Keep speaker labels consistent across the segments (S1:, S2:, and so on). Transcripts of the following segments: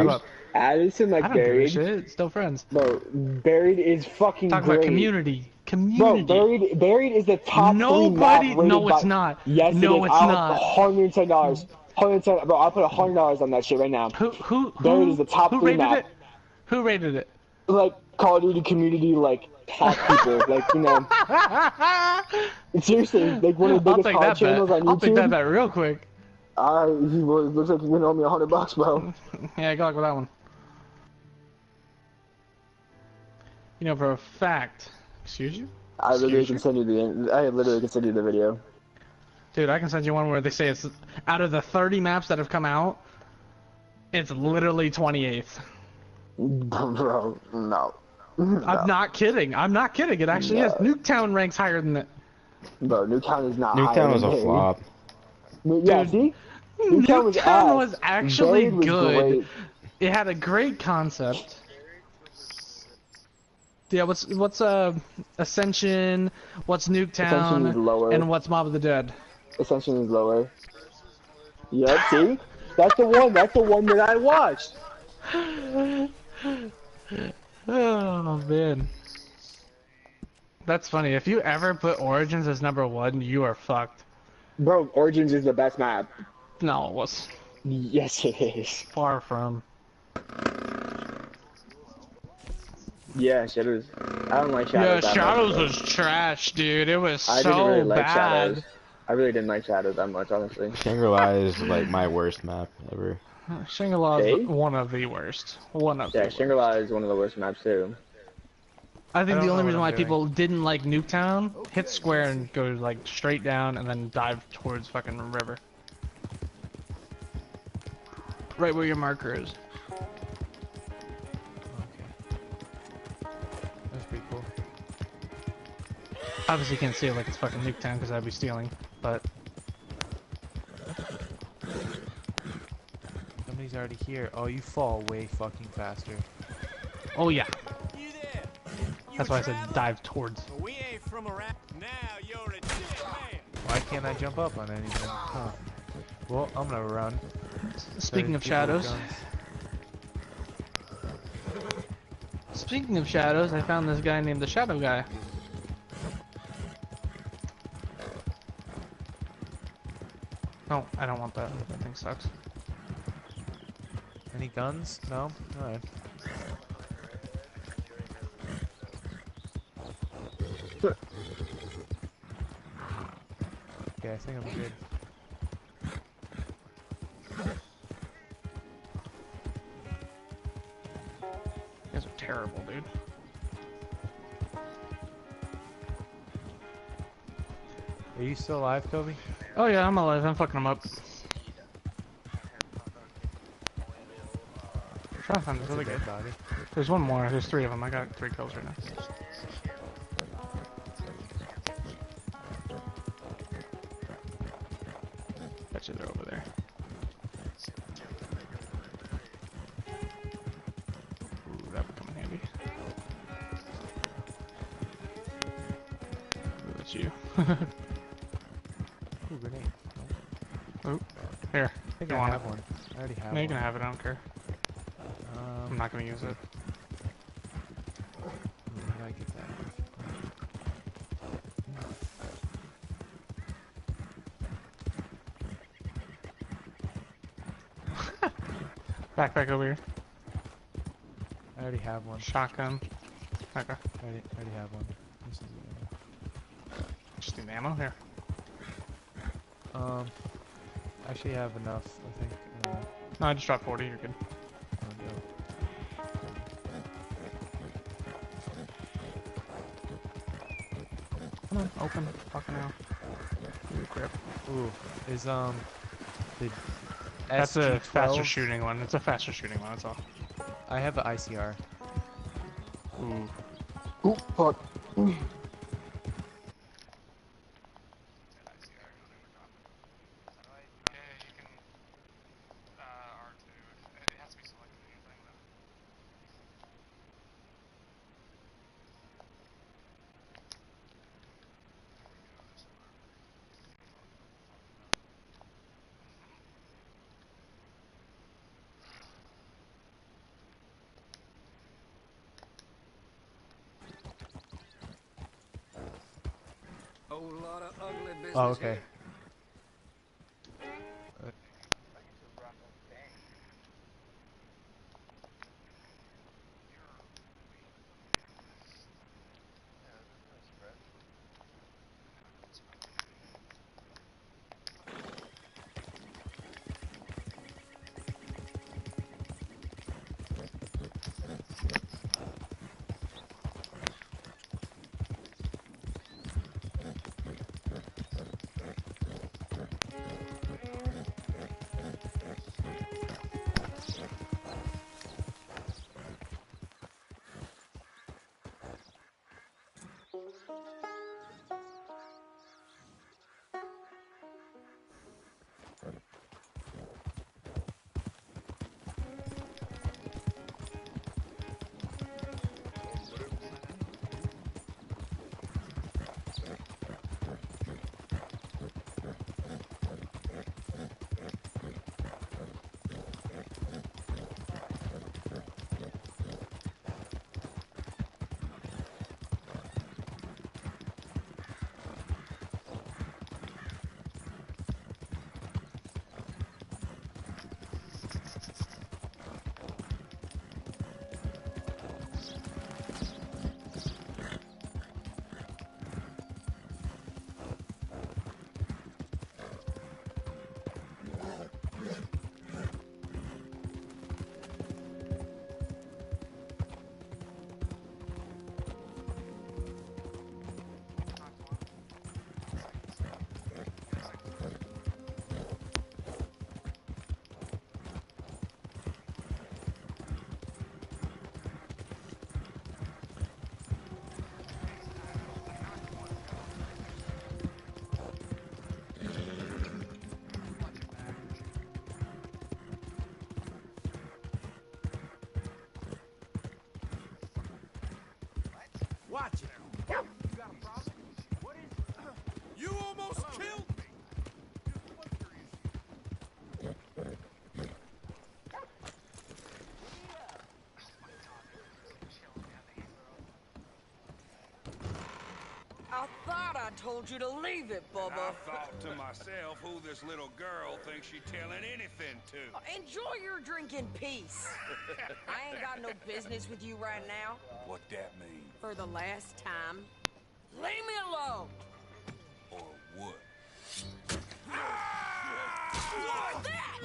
S1: Buried.
S2: up.
S1: Addison
S2: I
S1: like
S2: don't give a
S1: buried.
S2: shit. Still friends.
S1: Bro, buried is fucking
S2: Talking about
S1: great.
S2: community.
S1: Bro,
S2: Community.
S1: buried is the top 3 map
S2: Nobody.
S1: rated
S2: No, it's
S1: by.
S2: not.
S1: Yes, it is.
S2: No, it's
S1: I'll
S2: not.
S1: $110. 110, bro. I'll put $100 on that shit right now.
S2: Who who
S1: Buried is
S2: who
S1: the top
S2: who
S1: 3
S2: rated
S1: map.
S2: it? Who rated it?
S1: Like Call of Duty community, like top people, like seriously, like one of the
S2: I'll
S1: biggest
S2: take
S1: COD
S2: that bet.
S1: channels on
S2: I'll take that
S1: YouTube.
S2: bet real quick.
S1: He was, looks like he's gonna owe me $100, bro.
S2: Yeah, good luck with that one. You know for a fact. Excuse you?
S1: I literally
S2: Excuse
S1: can
S2: you?
S1: send you the. I literally can send you the video.
S2: Dude, I can send you one where they say it's out of the 30 maps that have come out, it's literally 28th.
S1: Bro, no.
S2: I'm not kidding. I'm not kidding. It actually is.
S1: No.
S2: Nuketown ranks higher than it.
S1: Bro, Nuketown is not higher
S3: Nuketown
S1: than
S3: was a
S1: Buried.
S3: flop.
S1: Yeah,
S2: Dude,
S1: see? Nuketown was
S2: Nuketown
S1: ass.
S2: was actually
S1: Buried was
S2: good.
S1: great.
S2: It had a great concept. Yeah, what's Ascension, what's
S1: Ascension is
S2: Nuketown,
S1: lower.
S2: and what's Mob of the Dead?
S1: Ascension is lower. Yep, see? That's the one. That's the one that I watched.
S2: Oh man. That's funny. If you ever put Origins as #1, you are fucked.
S1: Bro, Origins is the best map.
S2: No, it was
S1: Yes, it is.
S2: far from.
S1: Yeah, Shadows. I don't like
S2: Yeah,
S1: Shadows that
S2: Shadows
S1: much.
S2: was trash, dude. It was
S1: I
S2: so
S1: didn't really like
S2: bad.
S1: Shadows. I really didn't like Shadows that much, honestly.
S3: Shangri-La is like my worst map ever.
S2: Shangri-La
S1: Okay.
S2: is one of the worst. One of the
S1: Yeah,
S2: worst.
S1: Shangri-La is one of the worst maps too.
S2: I think
S4: I
S2: the
S4: don't
S2: only
S4: know
S2: reason
S4: what
S2: why
S4: I'm doing.
S2: people didn't like Nuketown, hit square and go like straight down and then dive towards fucking river. Right where your marker is.
S4: Okay. That's pretty cool.
S2: Obviously you can't see it like it's fucking Nuketown because I'd be stealing, but
S4: Somebody's already here. Oh, you fall way fucking faster.
S2: oh yeah.
S5: You there? You
S2: That's
S5: a
S2: why I said
S5: traveler?
S2: dive towards.
S5: Well, we ain't from around. Now you're a dead man.
S4: Why can't I jump up on anything? Huh. Well, I'm gonna run.
S2: Speaking of
S4: There's people with
S2: shadows,
S4: guns.
S2: speaking of shadows, I found this guy named the Shadow Guy. No, I don't want that. That thing sucks.
S4: Any guns? No? Alright. Okay, I think I'm good.
S2: You guys are terrible, dude.
S4: Are you still alive, Kobe?
S2: Oh yeah, I'm alive. I'm fucking him up. Trying to find this other guy.
S4: Dead body.
S2: There's one more. There's 3 of them. I got 3 kills right now. Bet you they're over there. Ooh, that would come in handy. Ooh, that's you.
S4: Ooh, grenade.
S2: Oh, here.
S4: I think
S2: You
S4: I
S2: want
S4: have
S2: it?
S4: one. I already have
S2: No, you
S4: one.
S2: can have it. I don't care. I'm not gonna use it.
S4: How do I get that?
S2: Backpack over here.
S4: I already have one.
S2: Shotgun. Okay.
S4: I already have one. This is the
S2: Just need ammo here.
S4: ammo. Actually have enough, I think.
S2: No, I just dropped 40. You're good.
S4: Oh, no.
S2: Come on, open. Fucking hell. Ooh, grip.
S4: Ooh, is the
S2: That's a
S4: SG-12?
S2: faster shooting one. It's a faster shooting one. That's all.
S4: I have the ICR.
S2: Ooh.
S1: Ooh, fuck.
S6: Whole lot of ugly business
S4: Oh, okay.
S6: here.
S5: Watch it. You got a problem? What is it? You almost killed me!
S7: I thought I told you to leave it, Bubba.
S5: I thought to myself who this little girl thinks she's telling anything to.
S7: Enjoy your drink in peace. I ain't got no business with you right now.
S5: What that mean?
S7: For the last time, leave me alone.
S5: Or what?
S7: What's that?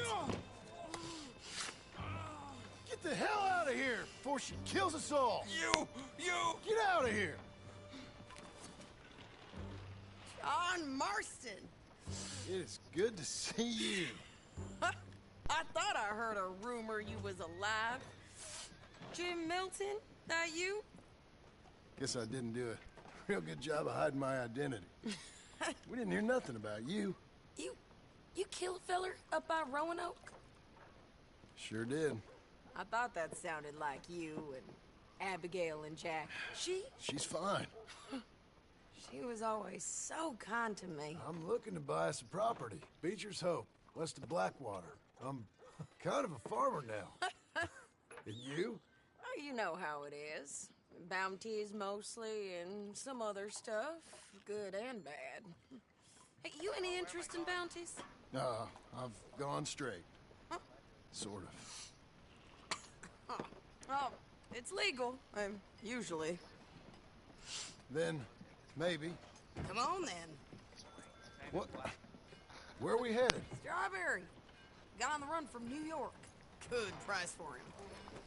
S8: Get the hell out of here before she kills us all!
S5: You!
S8: Get out of here!
S7: John Marston.
S8: It is good to see you.
S7: I thought I heard a rumor you was alive. Jim Milton, that you?
S8: Guess I didn't do a real good job of hiding my identity. We didn't hear nothing about you.
S7: You killed a feller up by Roanoke?
S8: Sure did.
S7: I thought that sounded like you and Abigail and Jack.
S8: She's fine.
S7: She was always so kind to me.
S8: I'm looking to buy us a property. Beecher's Hope, west of Blackwater. I'm kind of a farmer now. And you?
S7: Oh, you know how it is. Bounties mostly, and some other stuff, good and bad. Hey, you any interest in bounties?
S8: I've gone straight.
S7: Huh?
S8: Sort of.
S7: Oh, it's legal, usually.
S8: Then, maybe.
S7: Come on, then.
S8: What? Where are we headed?
S7: Strawberry. Got on the run from New York. Good price for him.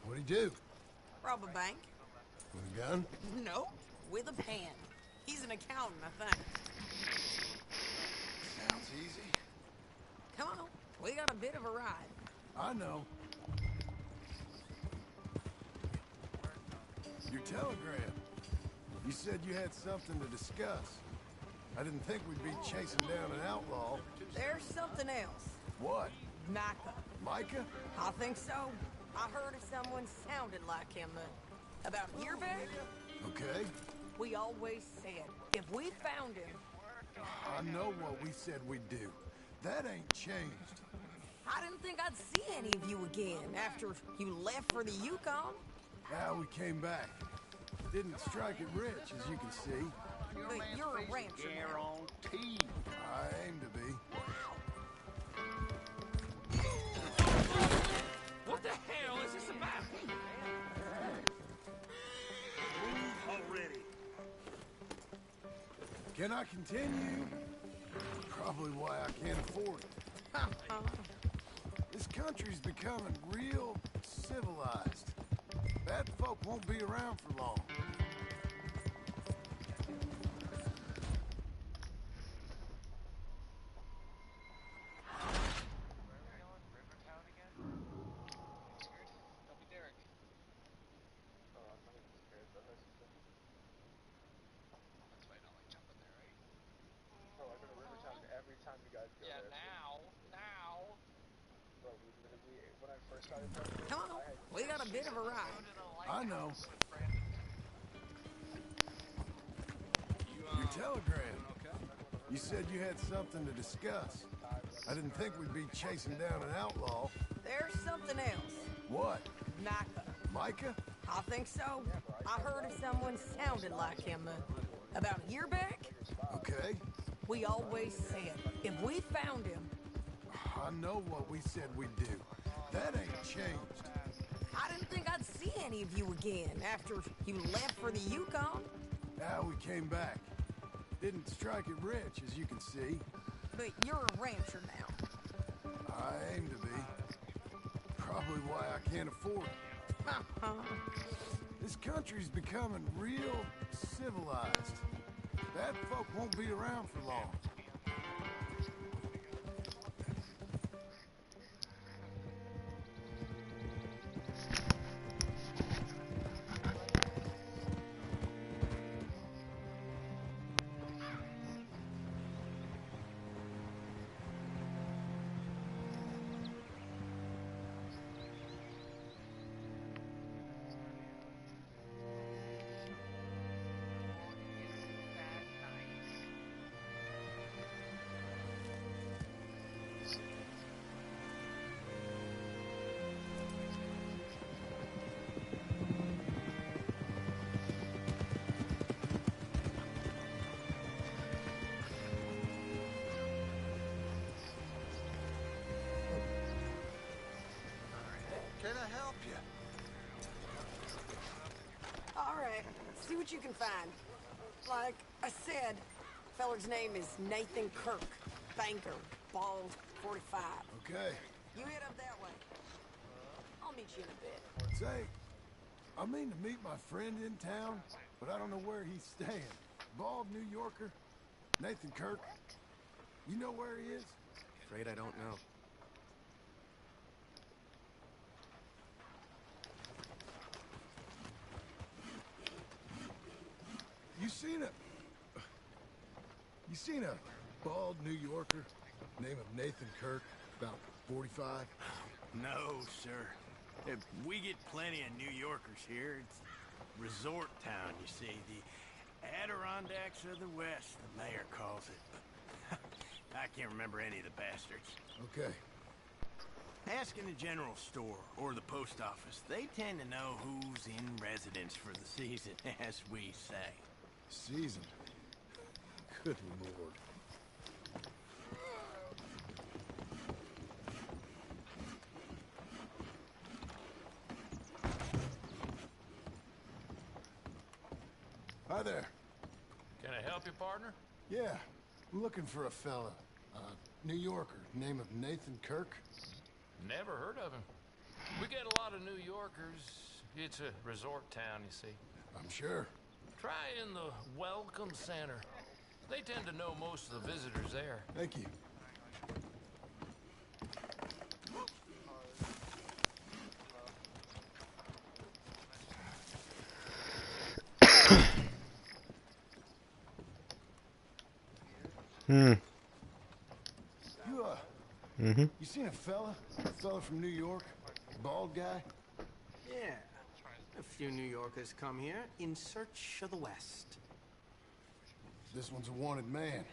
S8: What'd he do?
S7: Rob a bank?
S8: With a gun?
S7: No, with a pen. He's an accountant, I think.
S8: Sounds easy.
S7: Come on, we got a bit of a ride.
S8: I know. Your telegram. You said you had something to discuss. I didn't think we'd be chasing down an outlaw.
S7: There's something else.
S8: What?
S7: Micah.
S8: Micah?
S7: I think so. I heard of someone sounded like him about a year back.
S8: Okay.
S7: We always said if we found him.
S8: I know what we said we'd do. That ain't changed.
S7: I didn't think I'd see any of you again after you left for the Yukon.
S8: Now we came back. Didn't strike it rich, as you can see.
S7: But you're a rancher now.
S8: I aim to be.
S5: What the hell is this about? Already.
S8: Can I continue? Probably why I can't afford it. This country's becoming real civilized. Bad folk won't be around for long.
S7: Come on, we got a bit of a ride.
S8: I know. Your telegram. You said you had something to discuss. I didn't think we'd be chasing down an outlaw.
S7: There's something else.
S8: What?
S7: Micah.
S8: Micah?
S7: I think so. I heard of someone sounded like him about a year back.
S8: Okay.
S7: We always said if we found him,
S8: I know what we said we'd do. That ain't changed.
S7: I didn't think I'd see any of you again after you left for the Yukon.
S8: Now we came back. Didn't strike it rich, as you can see.
S7: But you're a rancher now.
S8: I aim to be. Probably why I can't afford it. This country's becoming real civilized. Bad folk won't be around for long. Can I help you?
S7: All right, see what you can find. Like I said, feller's name is Nathan Kirk. Banker, bald, 45.
S8: Okay.
S7: You head up that way. I'll meet you in a bit.
S8: Say, I mean to meet my friend in town, but I don't know where he's staying. Bald New Yorker, Nathan Kirk. You know where he is?
S6: Afraid I don't know.
S8: You seen a bald New Yorker, name of Nathan Kirk, about 45?
S9: No, sir. We get plenty of New Yorkers here. It's resort town, you see. The Adirondacks of the West, the mayor calls it. I can't remember any of the bastards.
S8: Okay.
S9: Ask in the general store or the post office. They tend to know who's in residence for the season, as we say.
S8: Season? Good lord. Hi there.
S5: Can I help you, partner?
S8: Yeah, I'm looking for a fella. New Yorker, name of Nathan Kirk.
S5: Never heard of him. We get a lot of New Yorkers. It's a resort town, you see.
S8: I'm sure.
S5: Try in the Welcome Center. They tend to know most of the visitors there.
S8: Thank you. You seen a fella? A fella from New York? Bald guy?
S6: Yeah. A few New Yorkers come here in search of the West.
S8: This one's a wanted man.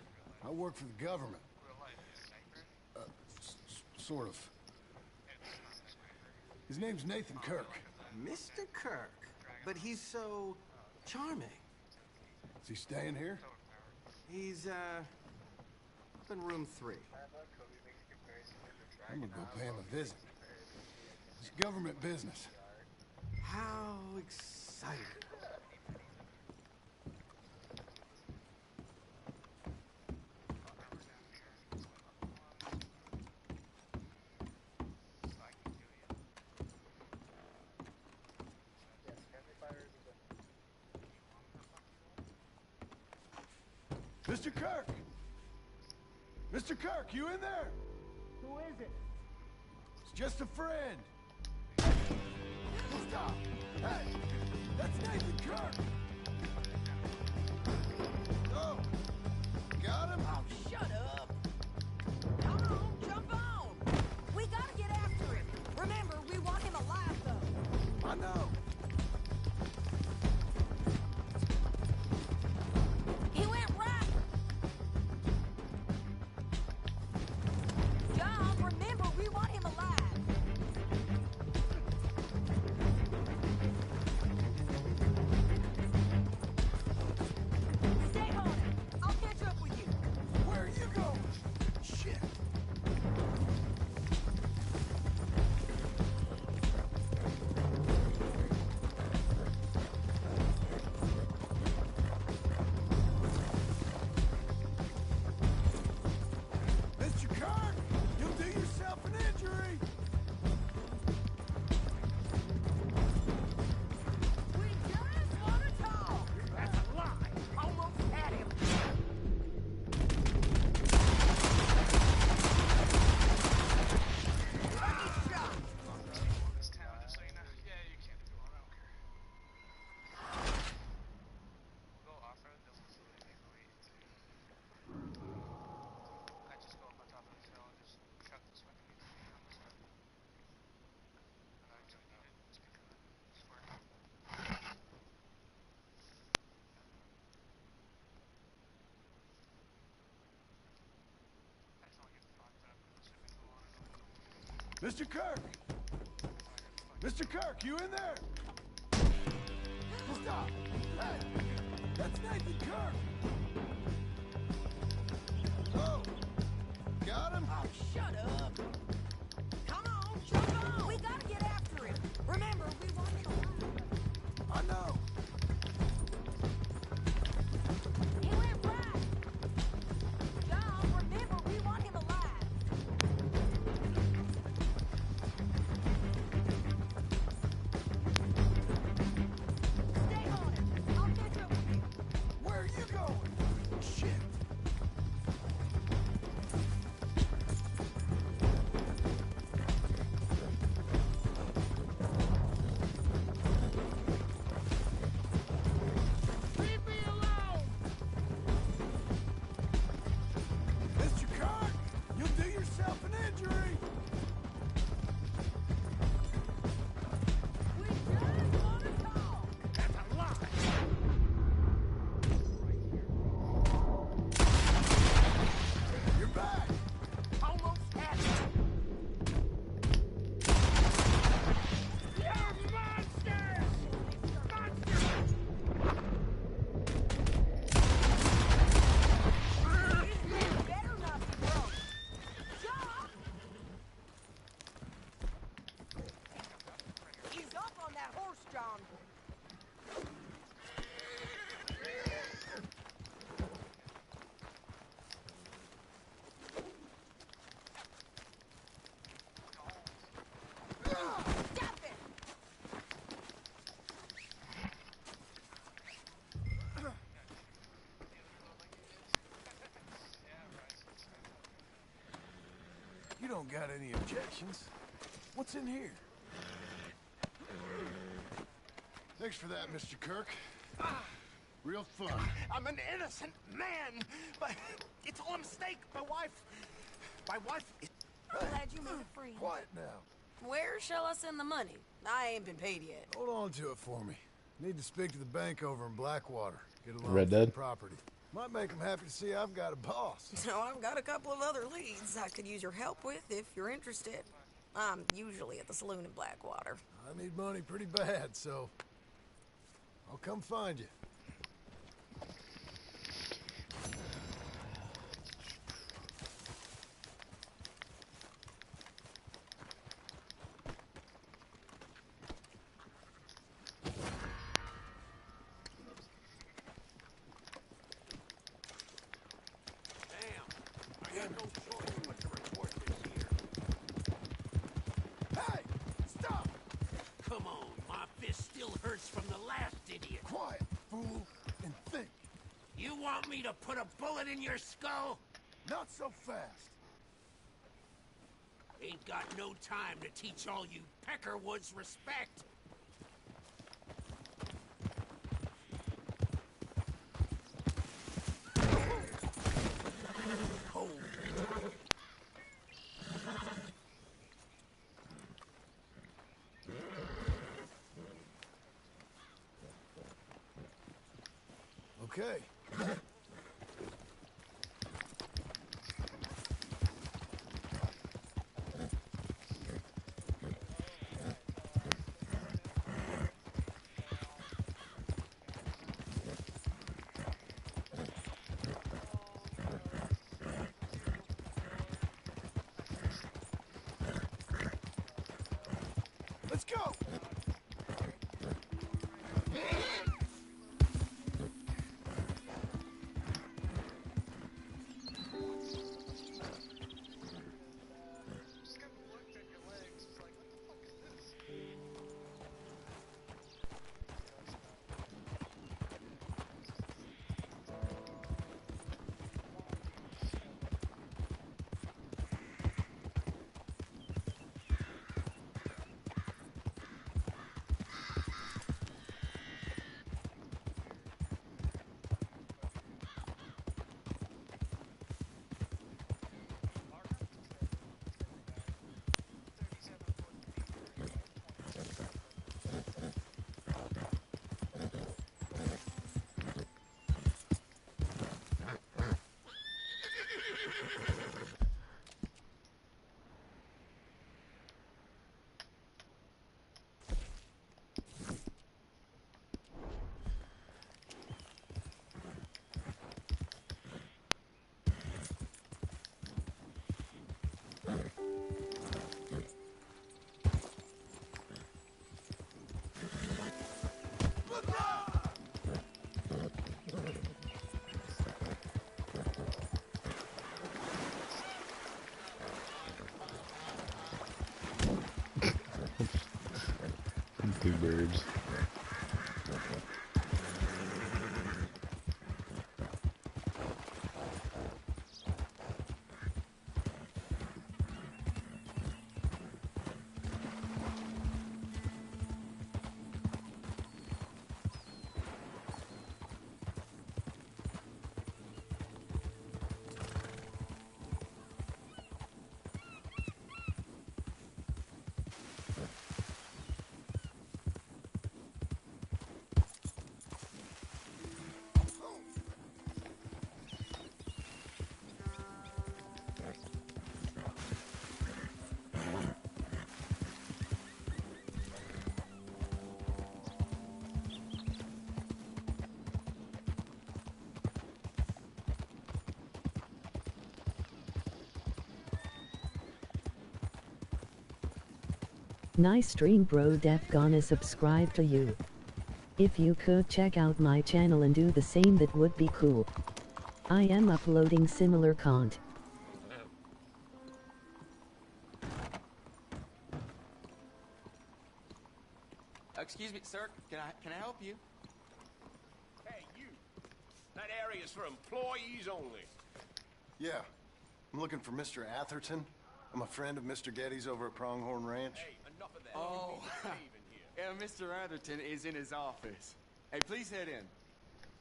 S8: I work for the government. Sort of. His name's Nathan Kirk.
S6: Mr. Kirk. But he's so charming.
S8: Is he staying here?
S6: He's, up in room 3.
S8: I'm gonna go pay him a visit. It's government business.
S6: How exciting.
S8: Mr. Kirk! Mr. Kirk, you in there?
S6: Who is it?
S8: It's just a friend. Stop! Hey! That's Nathan Kirk! Oh! Got him?
S7: Oh, shut up. Come on, jump on. We gotta get after him. Remember, we want him alive, though.
S8: I know!
S7: He went right. John, remember, we want him alive. Stay on it. I'll catch up with you.
S8: Where are you going? Shit! Mr. Kirk, you'll do yourself an injury!
S7: We just want to talk. That's a lie. Almost had him. Lucky shot.
S10: This town, just so you know. Yeah, you can't do it. I don't care. Go off-road, they'll facilitate me way to... I just go up on top of this hill and just chuck this fucking ATV on this side. And I don't need it. Just because I swear. I just don't get fucked up with the shipping the water.
S8: Mr. Kirk! Mr. Kirk, you in there? Stop! Hey! That's Nathan Kirk! Oh! Got him?
S7: Oh, shut up. Come on, jump on. We gotta get after him. Remember, we want him alive.
S8: I know!
S7: He went right. John, remember, we want him alive. Stay on it. I'll catch up with you.
S8: Where are you going? Shit!
S7: Leave me alone.
S8: Mr. Kirk, you'll do yourself an injury!
S7: We just want to talk.
S8: That's a lie! You're back!
S7: Almost had him.
S8: You're monsters!
S7: He better not be broke. John! He's up on that horse, John. Stop it!
S8: You don't got any objections. What's in here? Thanks for that, Mr. Kirk. Real fun.
S9: I'm an innocent man, but it's all a mistake. My wife is...
S7: I'm glad you made a friend.
S8: Quiet now.
S7: Where shall I send the money? I ain't been paid yet.
S8: Hold on to it for me. Need to speak to the bank over in Blackwater. Get a loan
S3: Red
S8: for the
S3: Dead?
S8: property. Might make them happy to see I've got a boss.
S7: So I've got a couple of other leads I could use your help with if you're interested. I'm usually at the saloon in Blackwater.
S8: I need money pretty bad, so I'll come find you.
S9: fist still hurts from the last idiot.
S8: Quiet, fool, and think.
S9: You want me to put a bullet in your skull?
S8: Not so fast.
S9: Ain't got no time to teach all you Peckerwoods respect. Hold.
S8: Okay. Let's go!
S10: Just kind of looked at your legs. It's like, what the fuck is this?
S3: Two birds.
S11: Nice stream, bro. Def gonna subscribe to you. If you could check out my channel and do the same, that would be cool. I am uploading similar content.
S12: Excuse me, sir. Can I help you?
S9: Hey, you. That area's for employees only.
S8: Yeah. I'm looking for Mr. Atherton. I'm a friend of Mr. Getty's over at Pronghorn Ranch.
S9: Hey, enough of that.
S12: Oh,
S9: You need to leave in here.
S12: yeah, Mr. Atherton is in his office. Hey, please head in.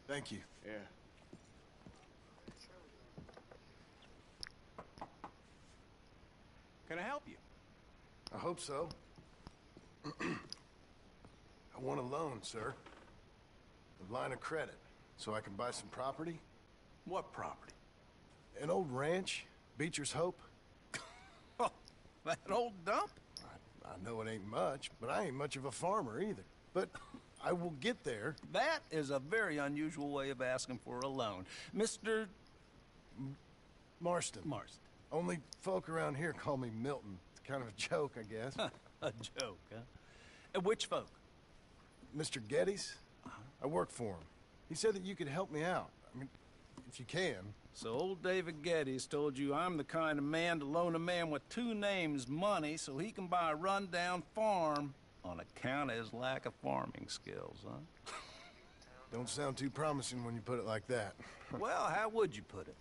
S8: Thank you.
S12: Yeah. Can I help you?
S8: I hope so. I want a loan, sir. A line of credit, so I can buy some property.
S9: What property?
S8: An old ranch, Beecher's Hope.
S9: That old dump?
S8: I know it ain't much, but I ain't much of a farmer either. But I will get there.
S13: That is a very unusual way of asking for a loan. Mr.
S8: Marston.
S13: Marston.
S8: Only folk around here call me Milton. It's kind of a joke, I guess.
S13: A joke, huh? And which folk?
S8: Mr. Getty's? I work for him. He said that you could help me out. I mean, if you can.
S13: So old David Geddes told you I'm the kind of man to loan a man with two names money so he can buy a rundown farm on account of his lack of farming skills, huh?
S8: Don't sound too promising when you put it like that.
S13: Well, how would you put it?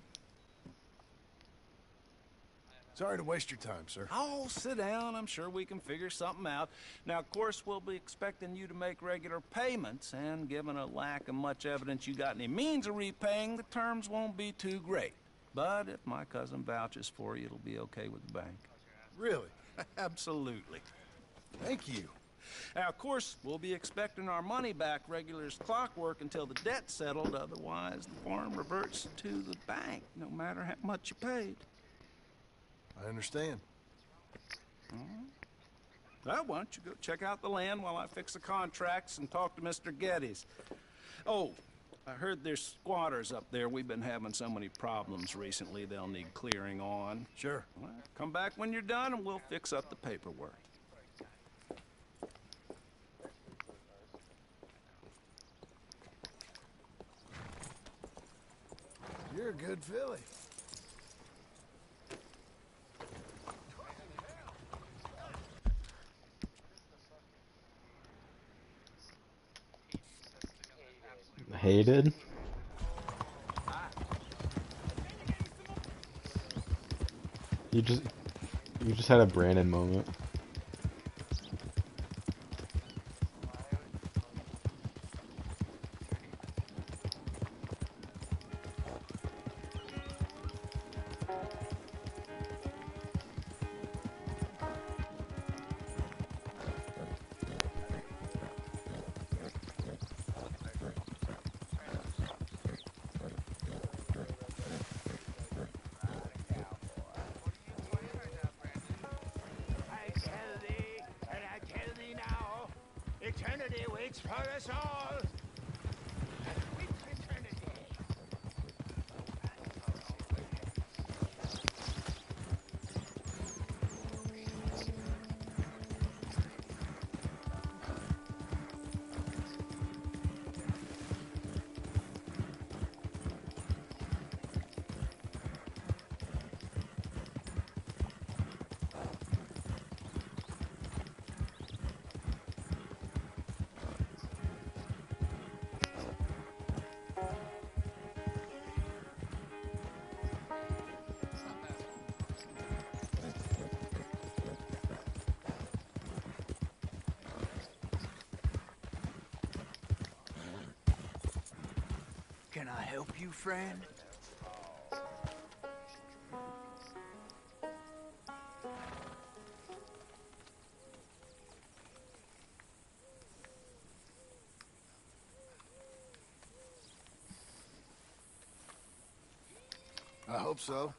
S8: Sorry to waste your time, sir.
S13: Oh, sit down. I'm sure we can figure something out. Now, of course, we'll be expecting you to make regular payments, and given a lack of much evidence you got any means of repaying, the terms won't be too great. But if my cousin vouches for you, it'll be okay with the bank.
S8: Really?
S13: Absolutely.
S8: Thank you.
S13: Now, of course, we'll be expecting our money back regular as clockwork until the debt's settled. Otherwise, the farm reverts to the bank, no matter how much you paid.
S8: I understand.
S13: Well, why don't you go check out the land while I fix the contracts and talk to Mr. Geddes. Oh, I heard there's squatters up there. We've been having so many problems recently, they'll need clearing on.
S8: Sure.
S13: Well, come back when you're done and we'll fix up the paperwork.
S8: You're a good filly.
S3: Hated? You just had a Brandon moment.
S9: Eternity waits for us all.
S6: Can I help you, friend?
S8: I hope so.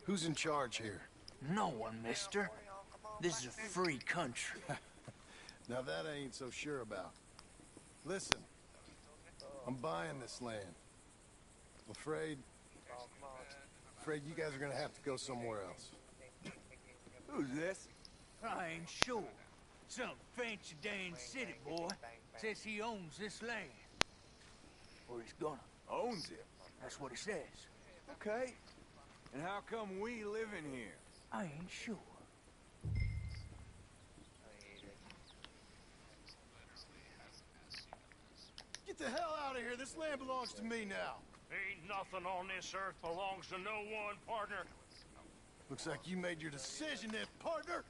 S8: Who's in charge here?
S6: No one, mister. This is a free country.
S8: Now that I ain't so sure about. Listen, I'm buying this land. I'm afraid you guys are gonna have to go somewhere else.
S9: Who's this?
S6: I ain't sure. Some fancy Dan city boy says he owns this land. Or he's gonna.
S9: Owns it?
S6: That's what he says.
S9: Okay. And how come we live in here?
S6: I ain't sure.
S8: Get the hell out of here. This land belongs to me now.
S14: Ain't nothing on this earth belongs to no one, partner.
S8: Looks like you made your decision then, partner.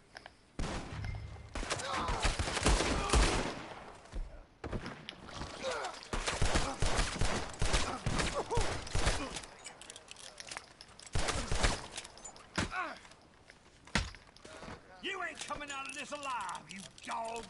S9: You ain't coming out of this alive, you dog!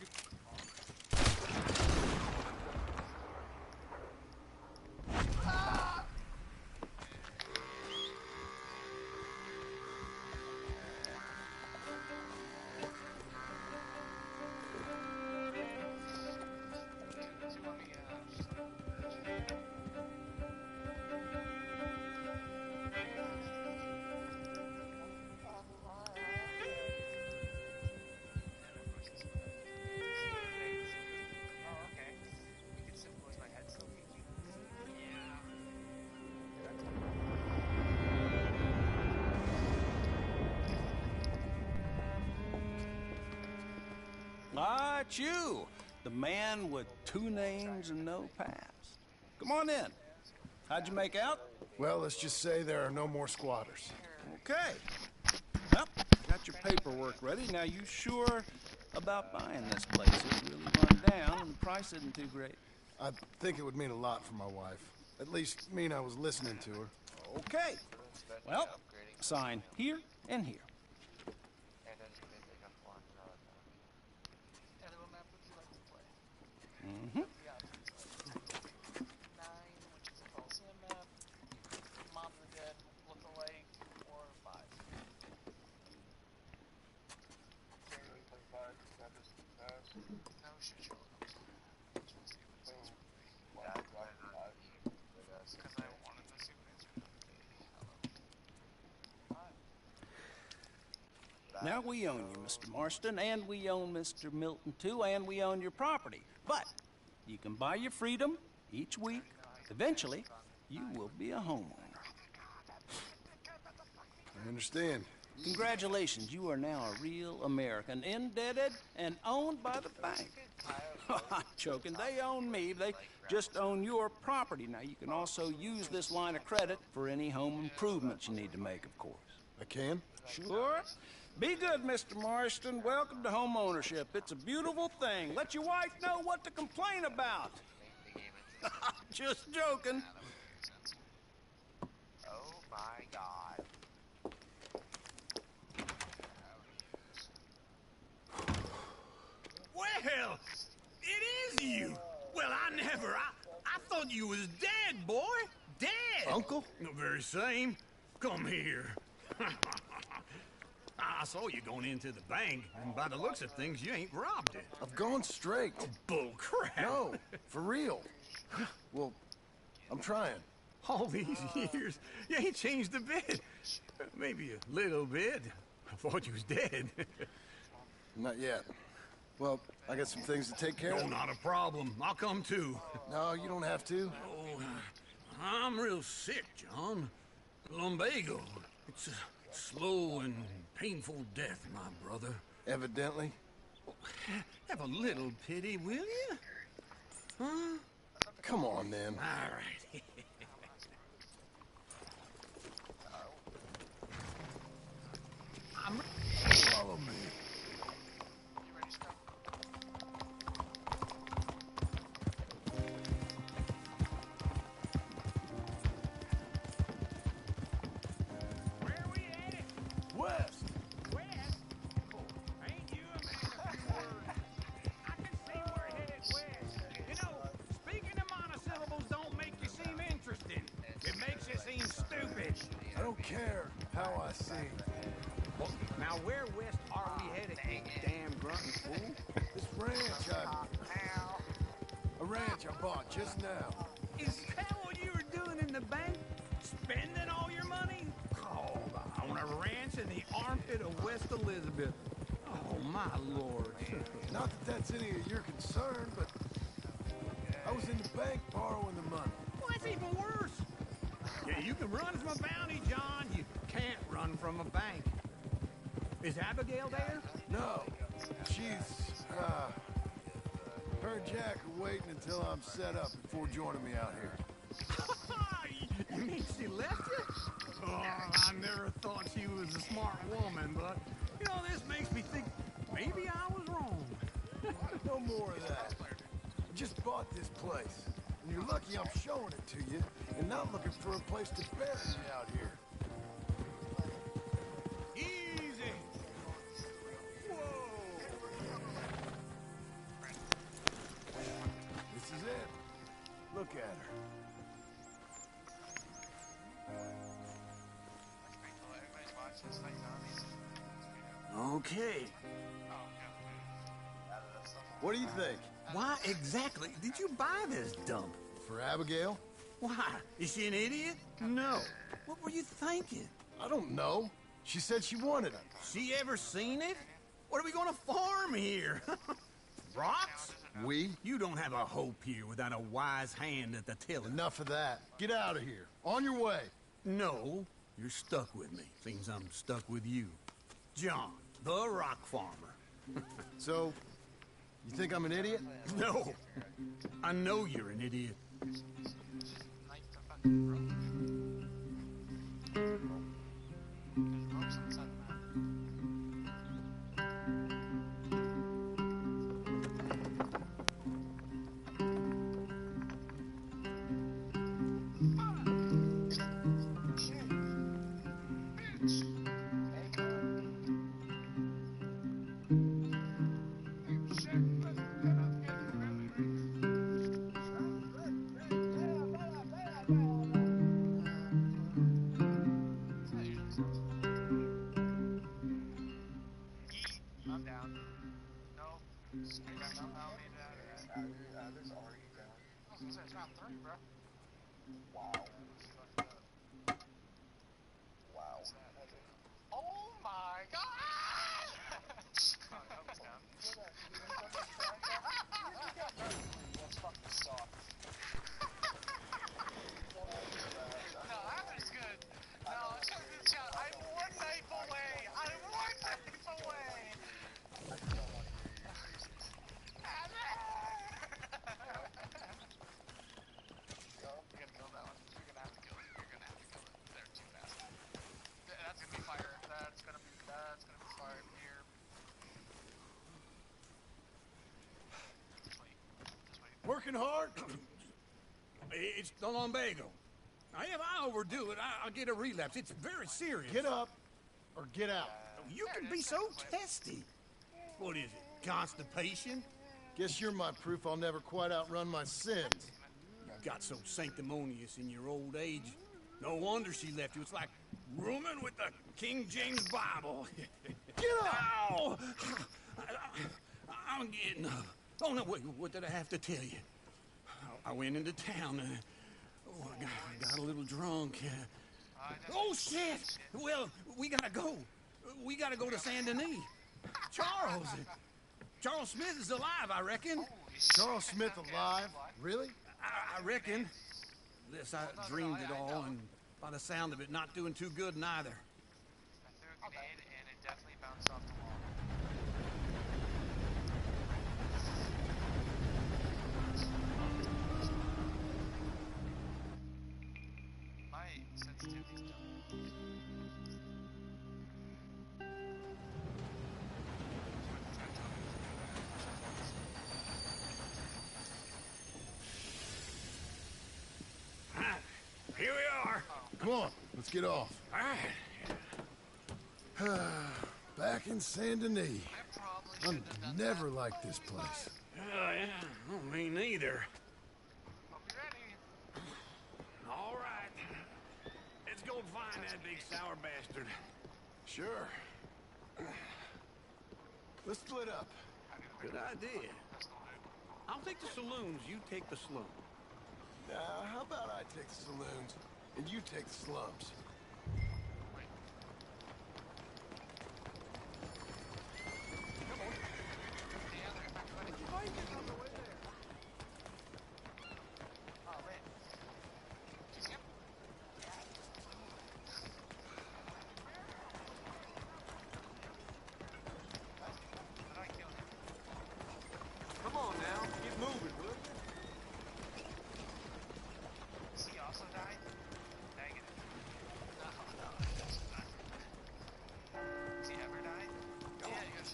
S13: about you? The man with 2 names and no past. Come on in. How'd you make out?
S8: Well, let's just say there are no more squatters.
S13: Okay. Well, got your paperwork ready. Now, you sure about buying this place? It's really run down, and the price isn't too great.
S8: I think it would mean a lot for my wife. At least mean I was listening to her.
S13: Okay. Well, sign here and here. Mm-hmm. Now we own you, Mr. Marston, and we own Mr. Milton too, and we own your property. But you can buy your freedom each week. Eventually, you will be a homeowner.
S8: I understand.
S13: Congratulations, you are now a real American, indebted and owned by the bank. I'm joking, they own me, they just own your property. Now, you can also use this line of credit for any home improvements you need to make, of course.
S8: I can?
S13: Sure. Be good, Mr. Marston. Welcome to home ownership. It's a beautiful thing. Let your wife know what to complain about. Just joking.
S10: Oh my God.
S9: Well, it is you. Well, I thought you was dead, boy. Dead.
S8: Uncle?
S9: The very same. Come here. I saw you going into the bank, and by the looks of things, you ain't robbed it.
S8: I've gone straight.
S9: Oh, bull crap.
S8: No, for real. Well, I'm trying.
S9: All these years, you ain't changed a bit. Maybe a little bit. I thought you was dead.
S8: Not yet. Well, I got some things to take care of.
S9: No, not a problem. I'll come too.
S8: No, you don't have to.
S9: Oh, I'm real sick, John. Lumbago. It's a slow and painful death, my brother.
S8: Evidently.
S9: Have a little pity, will you? Huh?
S8: Come on, then.
S9: All right.
S8: Follow me. West.
S9: West? Ain't you a man of word? I can see we're headed west. You know, speaking of monosyllables don't make you seem interesting. It makes you seem stupid.
S8: I don't care how I sing.
S9: Well, now where west are we headed, you damn grunting fool?
S8: This ranch a ranch I bought just now.
S9: Is that what you were doing in the bank? Spending all your money? Oh, on a ranch in the armpit of West Elizabeth. Oh, my lord.
S8: Not that that's any of your concern, but I was in the bank borrowing the money.
S9: Well, that's even worse. Yeah, you can run from a bounty, John. You can't run from a bank. Is Abigail there?
S8: No, she's, her and Jack are waiting until I'm set up before joining me out here.
S9: You mean she left you? Oh, I never thought she was a smart woman, but, you know, this makes me think maybe I was wrong.
S8: No more of that. I just bought this place, and you're lucky I'm showing it to you, and not looking for a place to bury me out here.
S9: Easy. Whoa.
S8: This is it. Look at her.
S9: Okay.
S8: What do you think?
S9: Why exactly did you buy this dump?
S8: For Abigail?
S9: Why? Is she an idiot? No. What were you thinking?
S8: I don't know. She said she wanted it.
S9: She ever seen it? What are we gonna farm here? Rocks?
S8: We?
S9: You don't have a hope here without a wise hand at the tiller.
S8: Enough of that. Get out of here. On your way.
S9: No, you're stuck with me. Seems I'm stuck with you. John, the rock farmer.
S8: So, You think I'm an idiot?
S9: No. I know you're an idiot.
S10: I'm down. No. There's already down. I was gonna say it's round 3, bro. Wow. Wow. Oh my god! Oh, no, he's down. Let's fucking stop. No, that was good. No, check this out. I'm one knife away. I'm one knife away. You're gonna kill that one. You're gonna have to kill it. You're gonna have to kill it. They're too fast. That's gonna be fire. That's gonna be fire here. Just wait. Just wait.
S9: Working hard? It's the lumbago. Now, if I overdo it, I'll get a relapse. It's very serious.
S8: Get up or get out.
S9: You can be so testy. What is it, constipation?
S8: Guess you're my proof I'll never quite outrun my sins.
S9: You got so sanctimonious in your old age. No wonder she left you. It's like rooming with the King James Bible.
S8: Get up!
S9: Ow! I'm getting up. Oh, no, wait, what did I have to tell you? I went into town. I got a little drunk. Oh, shit! Well, we gotta go. We gotta go to Saint Denis. Charles Smith is alive, I reckon.
S8: Charles Smith alive? Really?
S9: I reckon. Unless I dreamed it all, and by the sound of it, not doing too good neither.
S10: I threw a grenade and it definitely bounced off the wall. My sensitivity's down.
S9: Here we are.
S8: Come on, let's get off.
S9: All right.
S8: Back in Saint Denis. I'm never like this place.
S9: Yeah, oh, me neither. All right. Let's go find that big sour bastard.
S8: Sure. Let's split up.
S9: Good idea. I'll take the saloons, you take the slum.
S8: How about I take the saloons and you take the slums?
S12: Come on now, get moving, will you?
S10: Has he also died? Negative. No, he doesn't die. Has he ever died? Yeah, yes.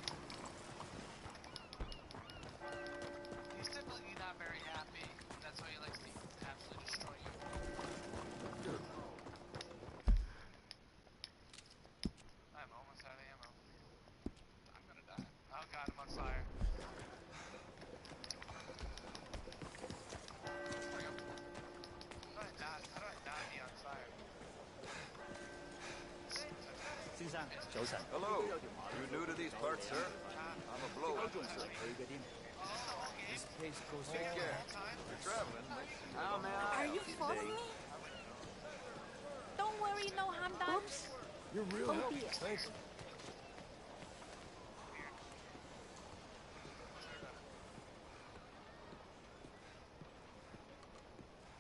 S10: He's typically not very happy. That's why he likes to absolutely destroy you. I'm almost out of ammo. I'm gonna die. Oh god, I'm on fire. How do I not be on fire?
S12: Hello. You new to these parts, sir? I'm a blower. Take care. You're traveling.
S15: Are you following me? Don't worry, no harm done.
S8: You're real helpful. Thanks.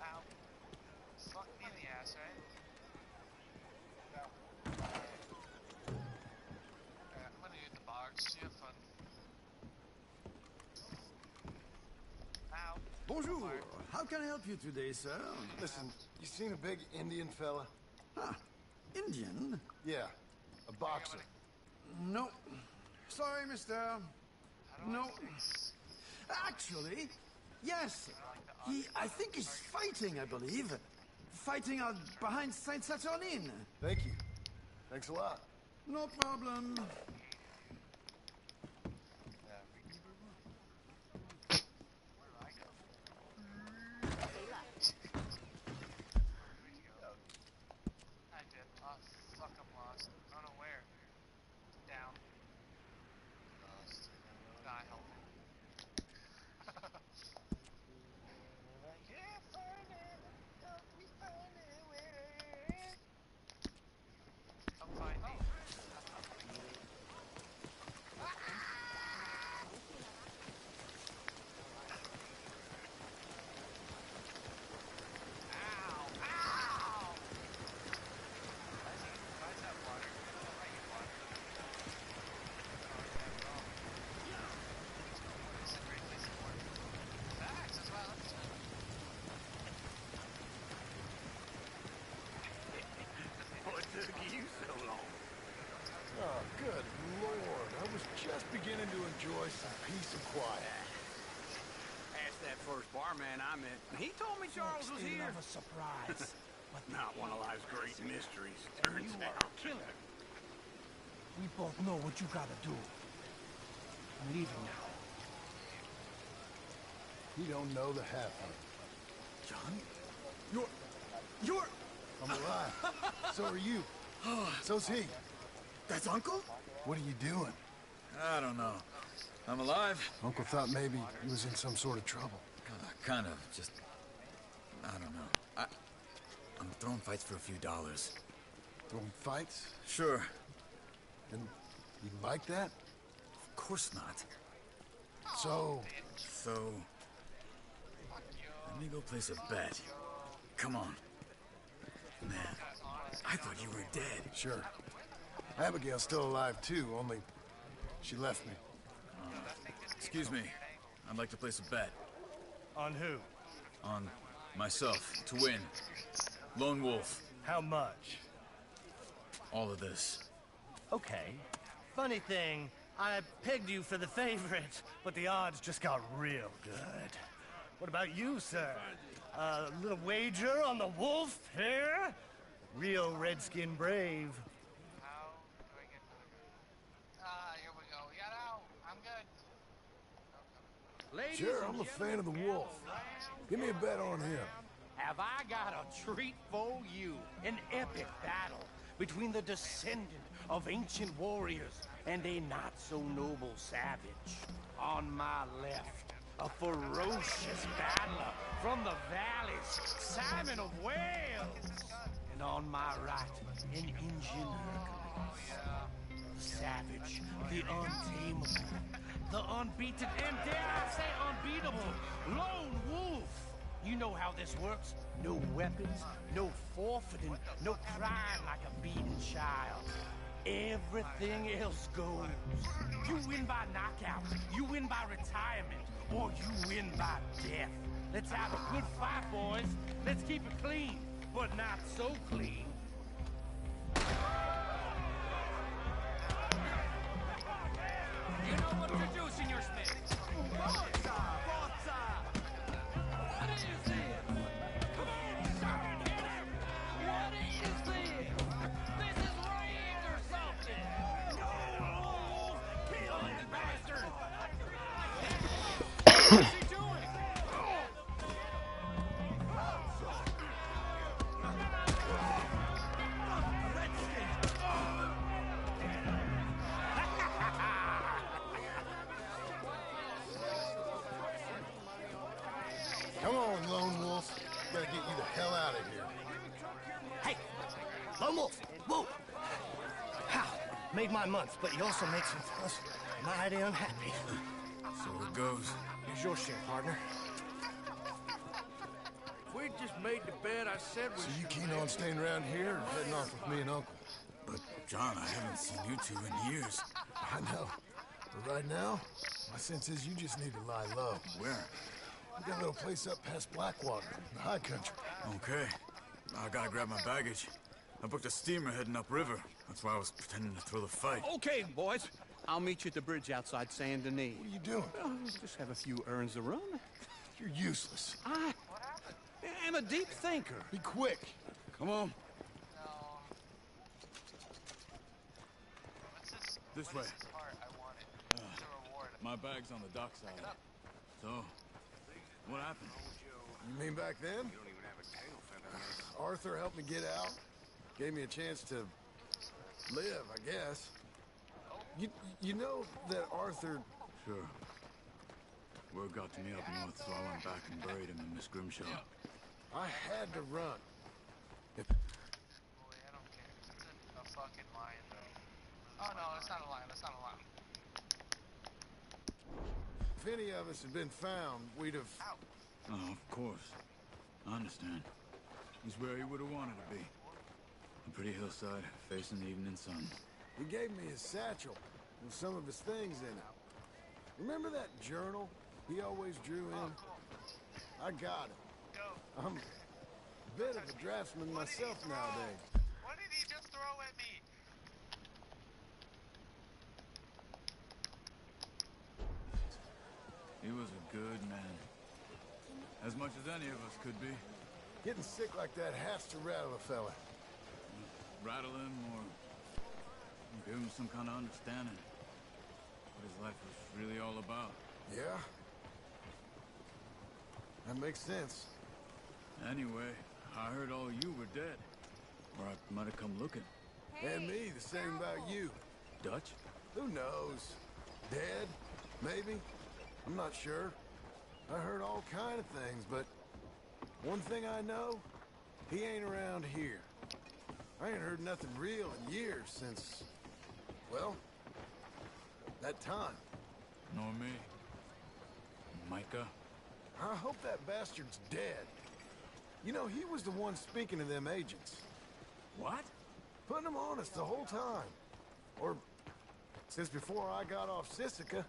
S10: Ow. Fuck me in the ass, right? I'm gonna eat the box. You have fun.
S8: Bonjour. How can I help you today, sir? Listen, you seen a big Indian fella?
S9: Huh. Indian?
S8: Yeah, a boxer.
S9: No. Sorry, mister. No. Actually, yes. I think he's fighting, I believe. Fighting out behind Saint Saturnin.
S8: Thank you. Thanks a lot.
S9: No problem.
S10: I did. Oh, fuck, I'm lost. I don't know where. Down. Lost. Not helping. I can't find it. Help me find it. Where? Come find me.
S8: What took you so long? Oh, good Lord. I was just beginning to enjoy some peace and quiet.
S9: Ask that first barman I met. He told me Charles was here.
S6: Of a surprise.
S9: But not one of life's great mysteries,
S6: And
S9: turns
S6: you are
S9: out.
S6: a killer. We both know what you gotta do. I'm leaving now.
S8: You don't know the half of it.
S9: John? You're...
S8: I'm alive. So are you. So's he.
S9: That's Uncle?
S8: What are you doing?
S16: I don't know. I'm alive.
S8: Uncle thought maybe he was in some sort of trouble.
S16: Kind of. Just... I don't know. I'm throwing fights for a few dollars.
S8: Throwing fights?
S16: Sure.
S8: And you like that?
S16: Of course not.
S8: So...
S16: Let me go place a bet. Come on. Man, I thought you were dead.
S8: Sure. Abigail's still alive too, only she left me.
S16: Excuse me. I'd like to place a bet.
S14: On who?
S16: On myself, to win. Lone Wolf.
S14: How much?
S16: All of this.
S14: Okay. Funny thing, I pegged you for the favorite, but the odds just got real good. What about you, sir? A little wager on the wolf here? Real redskin brave.
S10: How do I get to the... here we go. Yeah, no, I'm good.
S9: Ladies
S8: Sure,
S9: and
S8: I'm a fan of the wolf. Give me a bet on him.
S6: Have I got a treat for you? An epic battle between the descendant of ancient warriors and a not-so-noble savage. On my left, a ferocious battler from the valleys, Simon of Wales. And on my right, an Indian Hercules. The savage, the untamable, the unbeaten, and dare I say unbeatable, Lone Wolf. You know how this works. No weapons, no forfeiting, no crying like a beaten child. Everything else goes. You win by knockout, you win by retirement, or you win by death. Let's have a good fight, boys. Let's keep it clean, but not so clean. You know what to do, Senor Smith. Bota! What is this? Come on, son, hit him! What is this? This is rigged or something! No! Kill this bastard! What's he doing?
S8: Come on, Lone Wolf. Gotta get you the hell out of here.
S6: Hey! Lone Wolf! Whoa! How? Made my month, but you also made some fellas mighty unhappy.
S16: So it goes.
S6: Here's your share, partner.
S9: If we'd just made the bet I said we
S8: So you keen on staying around here or heading off with me and Uncle?
S16: But, John, I haven't seen you two in years.
S8: I know. But right now, my sense is you just need to lie low.
S16: Where?
S8: We got a little place up past Blackwater, in the high country.
S16: Okay. I gotta grab my baggage. I booked a steamer heading upriver. That's why I was pretending to throw the fight.
S6: Okay, boys. I'll meet you at the bridge outside Saint Denis.
S8: What are you doing?
S6: Just have a few errands to run.
S8: You're useless.
S6: I am a deep thinker.
S8: Be quick.
S16: Come on. This way. My bag's on the dockside. So, what happened?
S8: You mean back then? Arthur helped me get out. Gave me a chance to live, I guess. You know that Arthur...
S16: Sure. Word got to me up north, so I went back and buried him in Miss Grimshaw.
S8: I had to run.
S10: I don't care. It's a fucking line, though. Oh, no, that's not a line. That's not a line.
S8: If any of us had been found, we'd have...
S16: Oh, of course. I understand. He's where he would have wanted to be. A pretty hillside, facing the evening sun.
S8: He gave me his satchel with some of his things in it. Remember that journal he always drew in? I got it. I'm a bit of a draftsman myself nowadays.
S10: What did he just throw at me?
S16: He was a good man. As much as any of us could be.
S8: Getting sick like that has to rattle a fella.
S16: Rattle him or give him some kind of understanding. What his life was really all about.
S8: Yeah? That makes sense.
S16: Anyway, I heard all you were dead. Or I might have come looking.
S8: And me, the same about you.
S16: Dutch?
S8: Who knows? Dead? Maybe? I'm not sure. I heard all kind of things, but one thing I know, he ain't around here. I ain't heard nothing real in years since, well, that time.
S16: Nor me. Micah?
S8: I hope that bastard's dead. You know, he was the one speaking to them agents.
S16: What?
S8: Putting them on us the whole time. Or, since before I got off Sisika.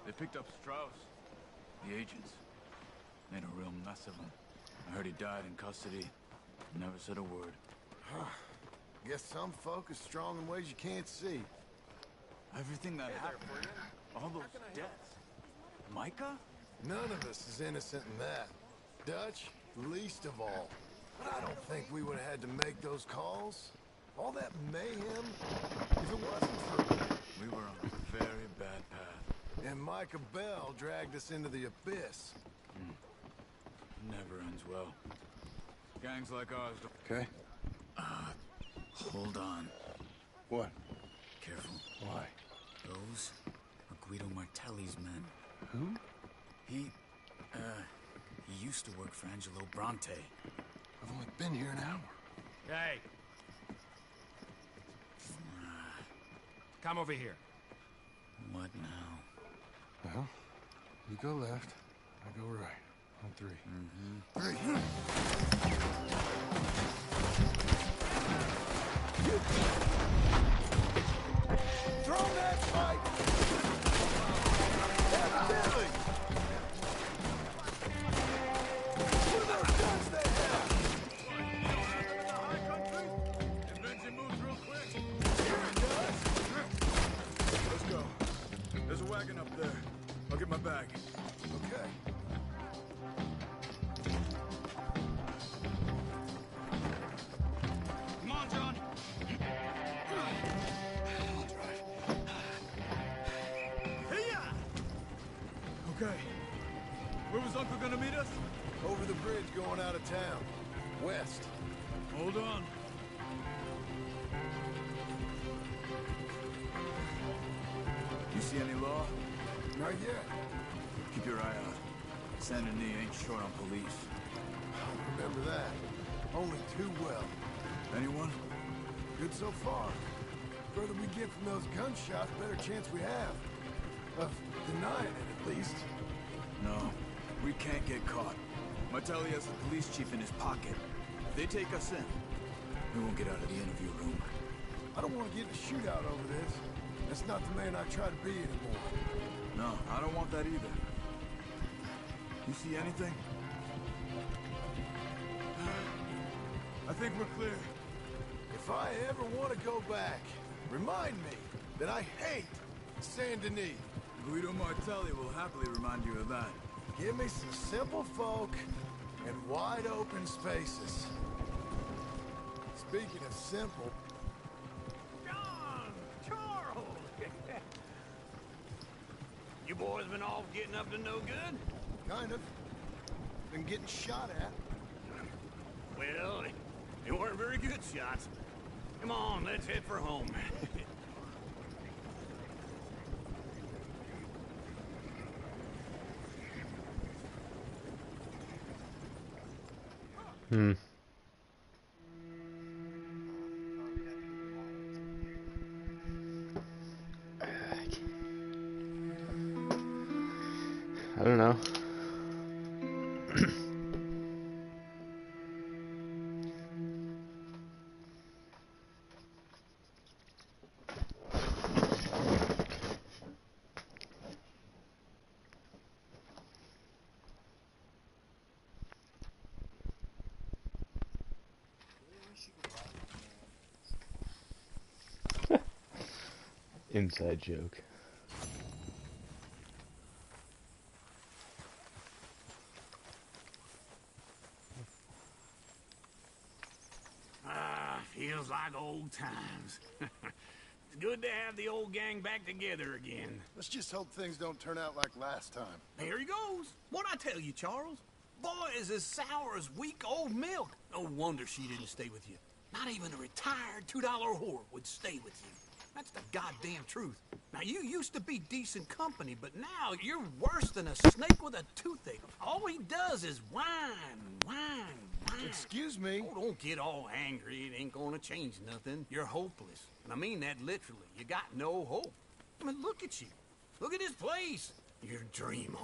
S16: They picked up Strauss. The agents. Made a real mess of him. I heard he died in custody. Never said a word.
S8: Guess some folk is strong in ways you can't see.
S16: Everything that happened. All those deaths. Micah?
S8: None of us is innocent in that. Dutch, least of all. But I don't think we would have had to make those calls. All that mayhem, if it wasn't for...
S16: We were on a very bad path.
S8: And Micah Bell dragged us into the abyss.
S16: Never ends well. Gangs like ours don't...
S8: Okay.
S16: Hold on.
S8: What?
S16: Careful.
S8: Why?
S16: Those are Guido Martelli's men.
S8: Who?
S16: He used to work for Angelo Bronte.
S8: I've only been here an hour.
S6: Hey. Come over here.
S16: What now?
S8: Well, you go left, I go right. On three.
S16: Mm-hmm.
S8: 3. Throw that fight! Evidently! What are those guns they have?
S16: Invention moves real quick.
S8: Here it does!
S16: Let's go. There's a wagon up there. I'll get my bag.
S8: Okay.
S16: Come on, John. Okay. Where was Uncle gonna meet us?
S8: Over the bridge going out of town. West.
S16: Hold on. You see any law?
S8: Not yet.
S16: Keep your eye out. Saint Denis ain't short on police.
S8: Remember that. Only too well.
S16: Anyone?
S8: Good so far. Further we get from those gunshots, better chance we have. Of denying it, at least.
S16: No, we can't get caught. Martelli has the police chief in his pocket. If they take us in, we won't get out of the interview room.
S8: I don't want to get in a shootout over this. That's not the man I try to be anymore.
S16: No, I don't want that either. You see anything? I think we're clear.
S8: If I ever want to go back, remind me that I hate Saint Denis.
S16: Guido Martelli will happily remind you of that.
S8: Give me some simple folk and wide open spaces. Speaking of simple...
S9: John! Charles! You boys been off getting up to no good?
S8: Kind of. Been getting shot at.
S9: Well, they weren't very good shots. Come on, let's head for home.
S3: I don't know. Inside joke.
S9: Feels like old times. It's good to have the old gang back together again.
S8: Let's just hope things don't turn out like last time.
S13: There he goes. What'd I tell you, Charles? Boy is as sour as week-old milk. No wonder she didn't stay with you. Not even a retired $2 whore would stay with you. That's the goddamn truth. Now, you used to be decent company, but now you're worse than a snake with a toothache. All he does is whine, whine, whine.
S8: Excuse me?
S13: Oh, don't get all angry. It ain't gonna change nothing. You're hopeless. And I mean that literally. You got no hope. I mean, look at you. Look at this place. Your dream home.